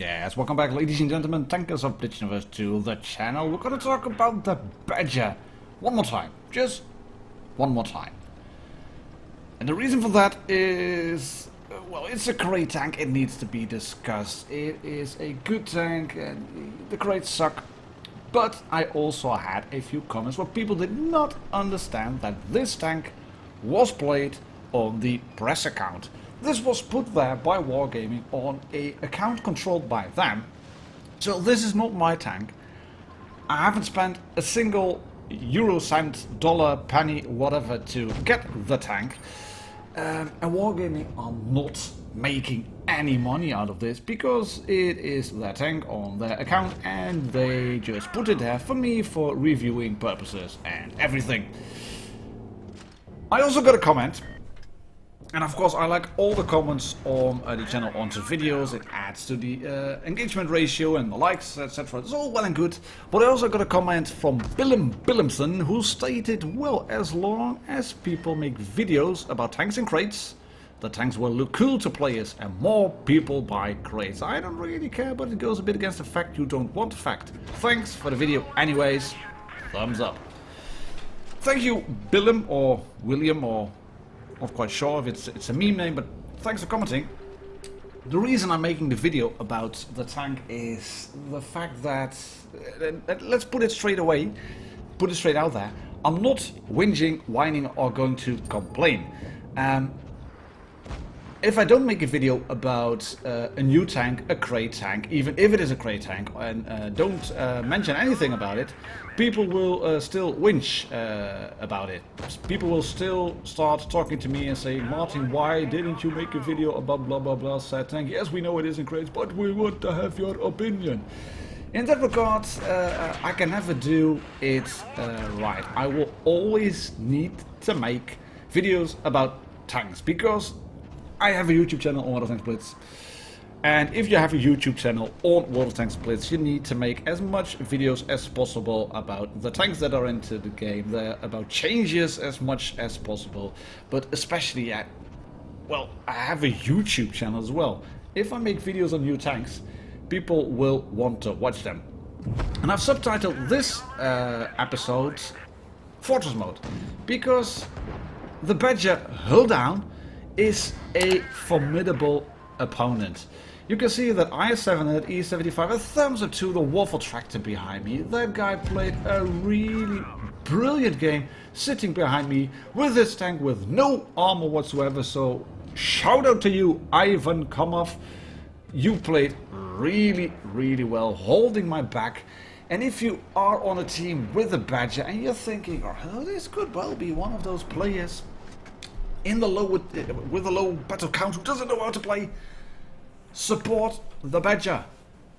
Yes, welcome back ladies and gentlemen, tankers of Blitz Universe to the channel. We're gonna talk about the Badger one more time, just one more time. And the reason for that is, well, it's a great tank, it needs to be discussed. It is a good tank and the crates suck. But I also had a few comments where people did not understand that this tank was played on the press account. This was put there by Wargaming on an account controlled by them. So this is not my tank. I haven't spent a single euro, cent, dollar, penny, whatever to get the tank. And Wargaming are not making any money out of this because it is their tank on their account and they just put it there for me for reviewing purposes and everything. I also got a comment. And of course I like all the comments on the channel onto videos. It adds to the engagement ratio and the likes, etc. It's all well and good. But I also got a comment from Billimson who stated, well, as long as people make videos about tanks and crates, the tanks will look cool to players and more people buy crates. I don't really care, but it goes a bit against the fact you don't want fact. Thanks for the video anyways. Thumbs up. Thank you Billim or William or... not quite sure if it's a meme name, but thanks for commenting. The reason I'm making the video about the tank is the fact that, let's put it straight away, put it straight out there, I'm not whinging, whining or going to complain. If I don't make a video about a new tank, a crate tank, even if it is a crate tank, and don't mention anything about it, people will still whinge about it. People will still start talking to me and saying, Martin, why didn't you make a video about blah blah blah said tank? Yes, we know it isn't crates, but we want to have your opinion. In that regard, I can never do it right. I will always need to make videos about tanks because I have a YouTube channel on World of Tanks Blitz, and if you have a YouTube channel on World of Tanks Blitz, you need to make as much videos as possible about the tanks that are into the game, about changes as much as possible, but especially well, I have a YouTube channel as well. If I make videos on new tanks, people will want to watch them. And I've subtitled this episode Fortress Mode, because the Badger hull down is a formidable opponent. You can see that IS-700, E-75, a thumbs up to the waffle tractor behind me. That guy played a really brilliant game sitting behind me with this tank with no armor whatsoever. So shout out to you, Ivan Komov. You played really, really well, holding my back. And if you are on a team with a Badger and you're thinking, oh, this could well be one of those players in the low with a low battle count who doesn't know how to play, support the Badger.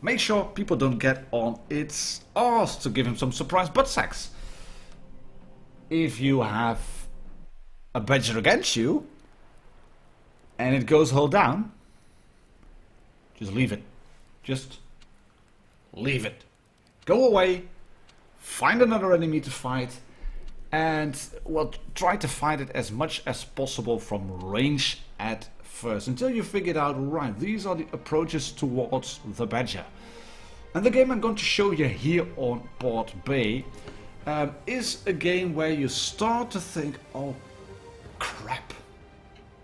Make sure people don't get on its arse to give him some surprise butt sacks. If you have a Badger against you and it goes hull down, just leave it. Just leave it. Go away, find another enemy to fight, and, well, try to fight it as much as possible from range at first, until you figured out, right, these are the approaches towards the Badger. And the game I'm going to show you here on Port Bay is a game where you start to think, oh crap,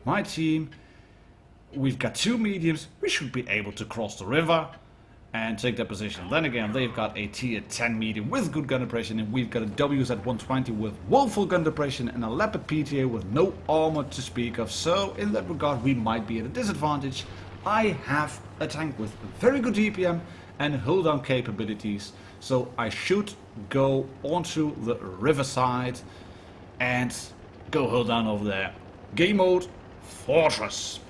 my team, we've got two mediums, we should be able to cross the river and take their position. Then again, they've got a tier 10 medium with good gun depression, and we've got a WZ-120 with woeful gun depression and a Leopard PTA with no armor to speak of. So in that regard, we might be at a disadvantage. I have a tank with very good DPM and hull down capabilities, so I should go onto the riverside and go hull down over there. Game mode, Fortress.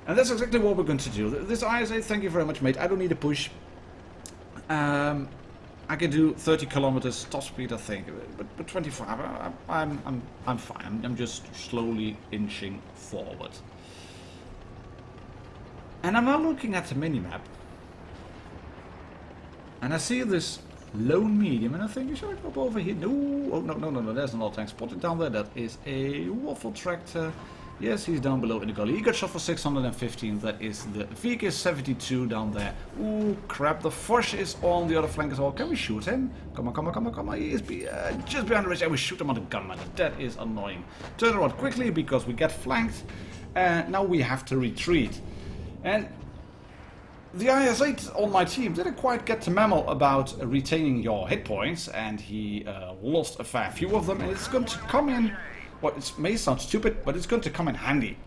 And that's exactly what we're going to do. This ISA, thank you very much, mate. I don't need a push. I can do 30 kilometers top speed, I think, but 25. I'm fine. I'm just slowly inching forward. And I'm now looking at the minimap, and I see this lone medium, and I think, should I go over here? No, oh, no. There's an old tank spotted down there. That is a waffle tractor. Yes, he's down below in the gully. He got shot for 615. That is the VK72 down there. Ooh, crap. The Foch is on the other flank as well. Can we shoot him? Come on, come on, come on, come on. He is just behind the ridge. And we shoot him on the gunman. That is annoying. Turn around quickly because we get flanked. Now we have to retreat. And the IS-8 on my team didn't quite get the memo about retaining your hit points. And he lost a fair few of them. And it's going to come in... Well, it may sound stupid, but it's going to come in handy.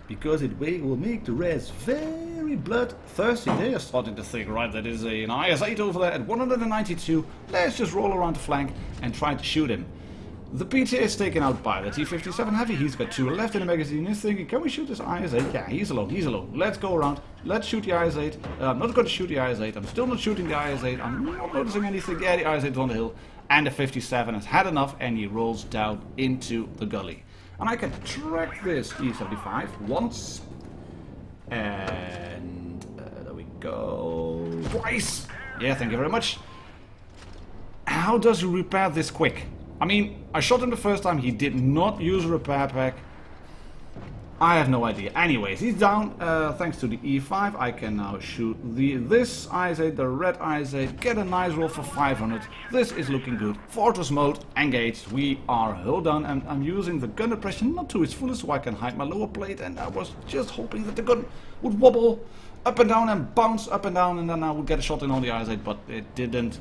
Because it will make the Reds very bloodthirsty. They are starting to think, right, that is an IS-8 over there at 192. Let's just roll around the flank and try to shoot him. The PT is taken out by the T57 Heavy. He's got 2 left in the magazine. He's thinking, can we shoot this IS-8? Yeah, he's alone, he's alone. Let's go around. Let's shoot the IS-8. I'm not going to shoot the IS-8. I'm still not shooting the IS-8. I'm not noticing anything. Yeah, the IS-8 is on the hill. And the 57 has had enough and he rolls down into the gully. And I can track this E75 once. And there we go. Twice. Yeah, thank you very much. How does he repair this quick? I mean, I shot him the first time. He did not use a repair pack. I have no idea. Anyways, he's down. Thanks to the E5, I can now shoot this IS-8, the red IS-8, get a nice roll for 500. This is looking good. Fortress mode, engaged. We are hull down, and I'm using the gun depression not to its fullest, so I can hide my lower plate. And I was just hoping that the gun would wobble up and down and bounce up and down, and then I would get a shot in on the IS-8, but it didn't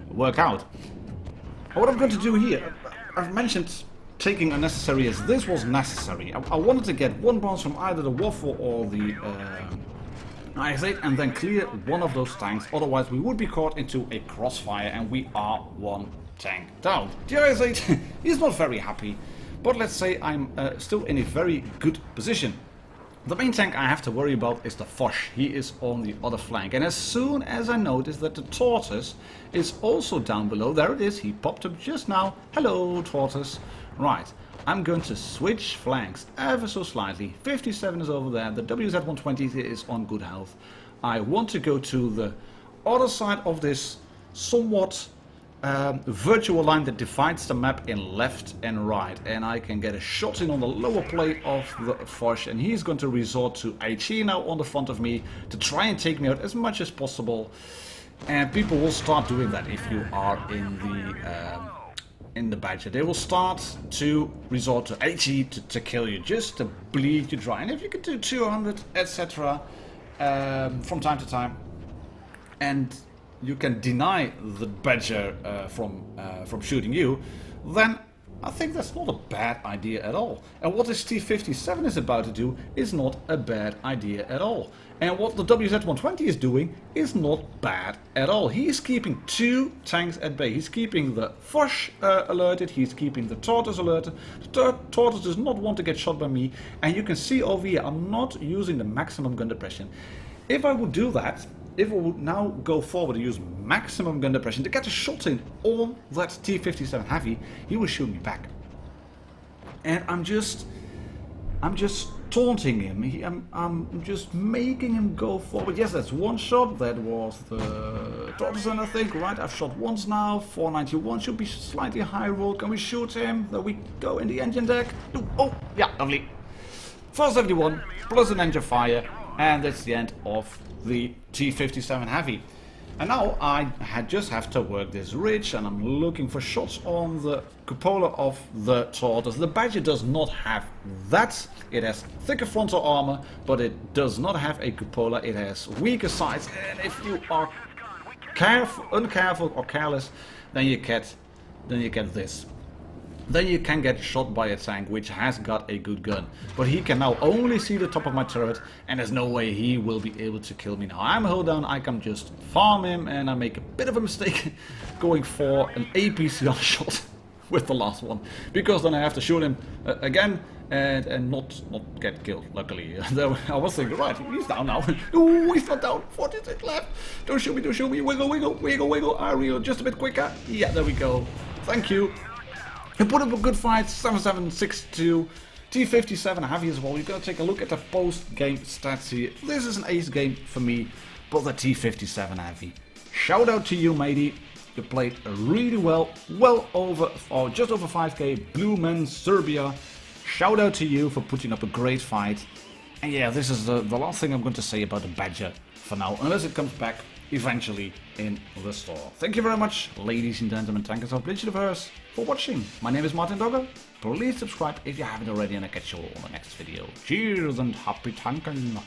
work out. What I'm going to do here, I've mentioned taking unnecessary as this was necessary. I wanted to get 1 bounce from either the Waffle or the IS-8 and then clear one of those tanks, otherwise we would be caught into a crossfire and we are 1 tank down. The IS-8 is not very happy, but let's say I'm still in a very good position. The main tank I have to worry about is the Foch. He is on the other flank, and as soon as I notice that the Tortoise is also down below, there it is, he popped up just now. Hello, Tortoise. Right, I'm going to switch flanks ever so slightly. 57 is over there, the WZ-120 is on good health. I want to go to the other side of this somewhat virtual line that divides the map in left and right, and I can get a shot in on the lower plate of the Foch, and he's going to resort to HE now on the front of me to try and take me out as much as possible. And people will start doing that if you are in the Badger. They will start to resort to HE to kill you, just to bleed you dry. And if you can do 200, etc. From time to time, and you can deny the Badger from shooting you, then I think that's not a bad idea at all. And what this T57 is about to do is not a bad idea at all. And what the WZ-120 is doing is not bad at all. He is keeping 2 tanks at bay. He's keeping the Foch alerted, he's keeping the Tortoise alerted. The Tortoise does not want to get shot by me. And you can see over here, I'm not using the maximum gun depression. If I would do that, if I would now go forward and use maximum gun depression to get a shot in on that T57 Heavy, he will shoot me back. And I'm just taunting him. I'm just making him go forward. Yes, that's 1 shot. That was the Tortoise, I think. Right, I've shot once now. 491 should be slightly high roll. Can we shoot him? There we go in the engine deck. Oh, yeah, lovely. 471 plus an engine fire, and that's the end of the T57 Heavy. And now I just have to work this ridge, and I'm looking for shots on the cupola of the Tortoise. The Badger does not have that. It has thicker frontal armor, but it does not have a cupola. It has weaker sides, and if you are uncareful or careless, then you get this. Then you can get shot by a tank which has got a good gun. But he can now only see the top of my turret, and there's no way he will be able to kill me now. I'm hull down, I can just farm him, and I make a bit of a mistake going for an APCR shot with the last one. Because then I have to shoot him again and not get killed, luckily. I was thinking, right, he's down now. Ooh, he's not down, 46 left. Don't shoot me, wiggle, wiggle, wiggle, wiggle. I reload just a bit quicker. Yeah, there we go. Thank you. He put up a good fight, 7762, T57 Heavy as well. You're going to take a look at the post-game stats here. This is an ace game for me, but the T57 Heavy. Shout out to you, matey. You played really well over, or just over 5k, Blue Men Serbia. shout out to you for putting up a great fight. And yeah, this is the last thing I'm going to say about the Badger for now, unless it comes back eventually in the store. Thank you very much, ladies and gentlemen, tankers of Blitz Universe, for watching. My name is Martin Dogger. Please subscribe if you haven't already, and I'll catch you all on the next video. Cheers and happy tanking!